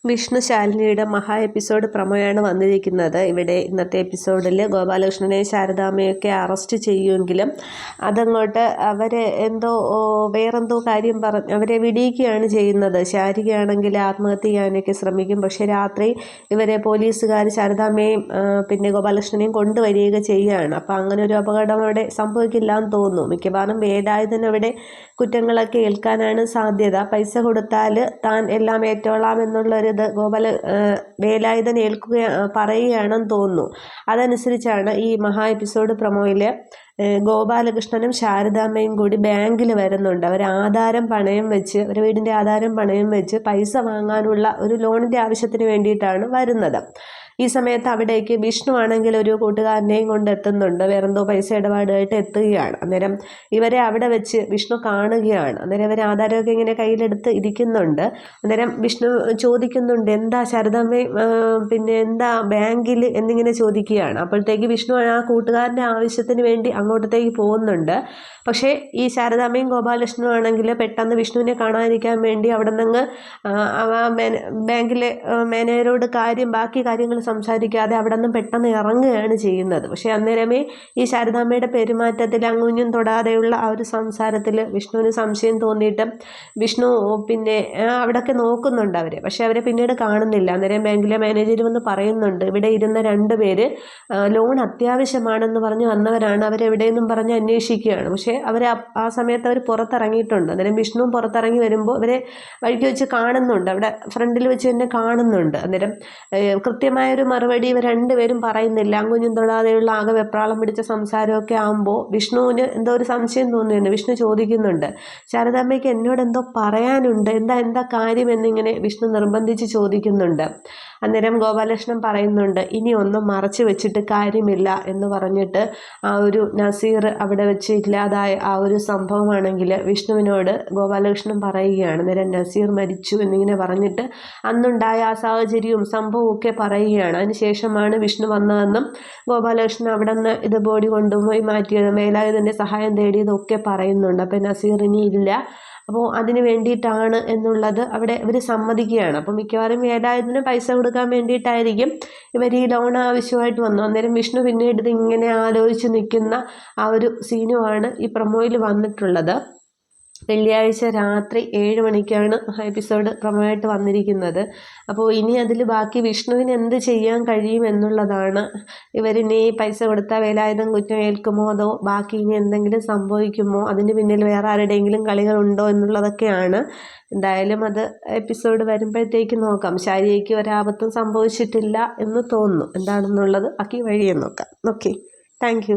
വിഷ്ണു ശാലിനിയുടെ മഹാ എപ്പിസോഡ് പ്രമോയാണ് വന്നിരിക്കുന്നത്. ഇവിടെ ഇന്നത്തെ എപ്പിസോഡിൽ ഗോപാലകൃഷ്ണനെയും ശാരദാമ്മയൊക്കെ അറസ്റ്റ് ചെയ്യുമെങ്കിലും അതങ്ങോട്ട് അവരെ വേറെന്തോ കാര്യം പറഞ്ഞ് അവരെ വിടിയിക്കുകയാണ് ചെയ്യുന്നത്. ശാരികയാണെങ്കിൽ ആത്മഹത്യ ചെയ്യാനൊക്കെ ശ്രമിക്കും. പക്ഷേ രാത്രി ഇവരെ പോലീസുകാർ ശാരദാമ്മയും പിന്നെ ഗോപാലകൃഷ്ണനെയും കൊണ്ടുവരികയൊക്കെ ചെയ്യുകയാണ്. അപ്പോൾ അങ്ങനെ ഒരു അപകടം അവിടെ സംഭവിക്കില്ല എന്ന് തോന്നുന്നു. മിക്കവാറും വേലായുധനവിടെ കുറ്റങ്ങളൊക്കെ ഏൽക്കാനാണ് സാധ്യത. പൈസ കൊടുത്താൽ താൻ എല്ലാം ഏറ്റോളാം എന്നുള്ളൊരിത് വേലായുധൻ പറയുകയാണെന്ന് തോന്നുന്നു. അതനുസരിച്ചാണ് ഈ മഹാ എപ്പിസോഡ് പ്രൊമോയിൽ ഗോപാലകൃഷ്ണനും ശാരദാമ്മയും കൂടി ബാങ്കിൽ വരുന്നുണ്ട്. അവർ ആധാരം പണയം വെച്ച് ഒരു വീടിൻ്റെ ആധാരം പണയം വെച്ച് പൈസ വാങ്ങാനുള്ള ഒരു ലോണിൻ്റെ ആവശ്യത്തിന് വേണ്ടിയിട്ടാണ് വരുന്നത്. ഈ സമയത്ത് അവിടേക്ക് വിഷ്ണു ആണെങ്കിൽ ഒരു കൂട്ടുകാരനെയും കൊണ്ട് എത്തുന്നുണ്ട്. വേറെന്തോ പൈസ ഇടപാടായിട്ട് എത്തുകയാണ്. അന്നേരം ഇവരെ അവിടെ വെച്ച് വിഷ്ണു കാണുകയാണ്. അന്നേരം ഇവർ ആധാരമൊക്കെ ഇങ്ങനെ കയ്യിലെടുത്ത് ഇരിക്കുന്നുണ്ട്. അന്നേരം വിഷ്ണു ചോദിക്കുന്നുണ്ട്, എന്താ ശാരദാമ്മ പിന്നെ എന്താ ബാങ്കിൽ എന്നിങ്ങനെ ചോദിക്കുകയാണ്. അപ്പോഴത്തേക്ക് വിഷ്ണു ആ കൂട്ടുകാരൻ്റെ ആവശ്യത്തിന് വേണ്ടി അങ്ങോട്ടത്തേക്ക് പോകുന്നുണ്ട്. പക്ഷേ ഈ ശാരദാമ്മയും ഗോപാലകൃഷ്ണനും ആണെങ്കിൽ പെട്ടെന്ന് വിഷ്ണുവിനെ കാണാതിരിക്കാൻ വേണ്ടി അവിടെ നിന്ന് ബാങ്കിലെ മാനേജരോട് ബാക്കി കാര്യങ്ങൾ സംസാരിക്കാതെ അവിടെ നിന്ന് പെട്ടെന്ന് ഇറങ്ങുകയാണ് ചെയ്യുന്നത്. പക്ഷേ അന്നേരമേ ഈ ശാരദാമ്മയുടെ പെരുമാറ്റത്തിൽ അങ്ങുഞ്ഞും തൊടാതെയുള്ള ആ ഒരു സംസാരത്തിൽ വിഷ്ണുവിന് സംശയം തോന്നിയിട്ട് വിഷ്ണു പിന്നെ അവിടെയൊക്കെ നോക്കുന്നുണ്ട് അവരെ. പക്ഷേ അവരെ പിന്നീട് കാണുന്നില്ല. അന്നേരം ബാങ്കിലെ മാനേജർ വന്ന് പറയുന്നുണ്ട്, ഇവിടെ ഇരുന്ന 2 പേര് ലോൺ അത്യാവശ്യമാണെന്ന് പറഞ്ഞ് വന്നവരാണ്, അവരെവിടെയെന്നും പറഞ്ഞ് അന്വേഷിക്കുകയാണ്. പക്ഷേ ആ സമയത്ത് അവർ പുറത്തിറങ്ങിയിട്ടുണ്ട്. അന്നേരം വിഷ്ണുവും പുറത്തിറങ്ങി വരുമ്പോൾ അവരെ വഴിക്ക് വെച്ച് കാണുന്നുണ്ട്, അവിടെ ഫ്രണ്ടിൽ വെച്ച് തന്നെ കാണുന്നുണ്ട്. അന്നേരം കൃത്യമായൊരു മറുപടി ഇവർ 2 പേരും പറയുന്നില്ല. അങ്ങുഞ്ഞും തൊടാതെയുള്ള ആകെ വെപ്രാളം പിടിച്ച സംസാരമൊക്കെ ആകുമ്പോൾ വിഷ്ണുവിന് എന്തോ ഒരു സംശയം തോന്നുന്നുണ്ട്. വിഷ്ണു ചോദിക്കുന്നുണ്ട്, ശാരദാമ്മയ്ക്ക് എന്നോട് എന്തോ പറയാനുണ്ട്, എന്താ കാര്യം എന്നിങ്ങനെ വിഷ്ണു നിർബന്ധിച്ച് ചോദിക്കുന്നുണ്ട്. അന്നേരം ഗോപാലകൃഷ്ണൻ പറയുന്നുണ്ട്, ഇനി ഒന്നും മറച്ചു വെച്ചിട്ട് കാര്യമില്ല എന്ന് പറഞ്ഞിട്ട് ആ ഒരു നസീർ അവിടെ വെച്ച് ഇല്ലാതായ ആ ഒരു സംഭവമാണെങ്കിൽ വിഷ്ണുവിനോട് ഗോപാലകൃഷ്ണൻ പറയുകയാണ്. അന്നേരം നസീർ മരിച്ചു എന്നിങ്ങനെ പറഞ്ഞിട്ട് അന്നുണ്ടായ ആ സാഹചര്യവും സംഭവവും ഒക്കെ പറയുകയാണ്. അതിനുശേഷമാണ് വിഷ്ണു വന്നതെന്നും ഗോപാലകൃഷ്ണൻ അവിടെ നിന്ന് ഇത് ബോഡി കൊണ്ടുപോയി മാറ്റിയതും വേലായുധൻ്റെ സഹായം തേടിയതൊക്കെ പറയുന്നുണ്ട്. അപ്പം നസീർ ഇനി ഇല്ല, അപ്പോൾ അതിന് വേണ്ടിയിട്ടാണ് എന്നുള്ളത് അവിടെ ഇവർ സമ്മതിക്കുകയാണ്. അപ്പോൾ മിക്കവാറും വേലായുധന് പൈസ കൊടുക്കാൻ വേണ്ടിയിട്ടായിരിക്കും ഇവർ ഈ ലോൺ ആവശ്യമായിട്ട് വന്നു. അന്നേരം വിഷ്ണു പിന്നീട് ഇതിങ്ങനെ ആലോചിച്ച് നിൽക്കുന്ന ആ ഒരു സീനുമാണ് ഈ പ്രൊമോയിൽ വന്നിട്ടുള്ളത്. വെള്ളിയാഴ്ച രാത്രി 7 മണിക്കാണ് എപ്പിസോഡ് പ്രൊമോയായിട്ട് വന്നിരിക്കുന്നത്. അപ്പോൾ ഇനി അതിൽ ബാക്കി വിഷ്ണുവിന് എന്ത് ചെയ്യാൻ കഴിയും എന്നുള്ളതാണ്. ഇവരിനി പൈസ കൊടുത്താൽ വേലായുധം കുറ്റം ഏൽക്കുമോ, അതോ ബാക്കി ഇനി എന്തെങ്കിലും സംഭവിക്കുമോ, അതിന് പിന്നിൽ വേറെ ആരുടെയെങ്കിലും കളികളുണ്ടോ എന്നുള്ളതൊക്കെയാണ്. എന്തായാലും അത് എപ്പിസോഡ് വരുമ്പോഴത്തേക്ക് നോക്കാം. ശാരികയ്ക്ക് ഒരാപത്തും സംഭവിച്ചിട്ടില്ല എന്ന് തോന്നുന്നു. എന്താണെന്നുള്ളത് ബാക്കി വഴിയെ നോക്കാം. Okay, thank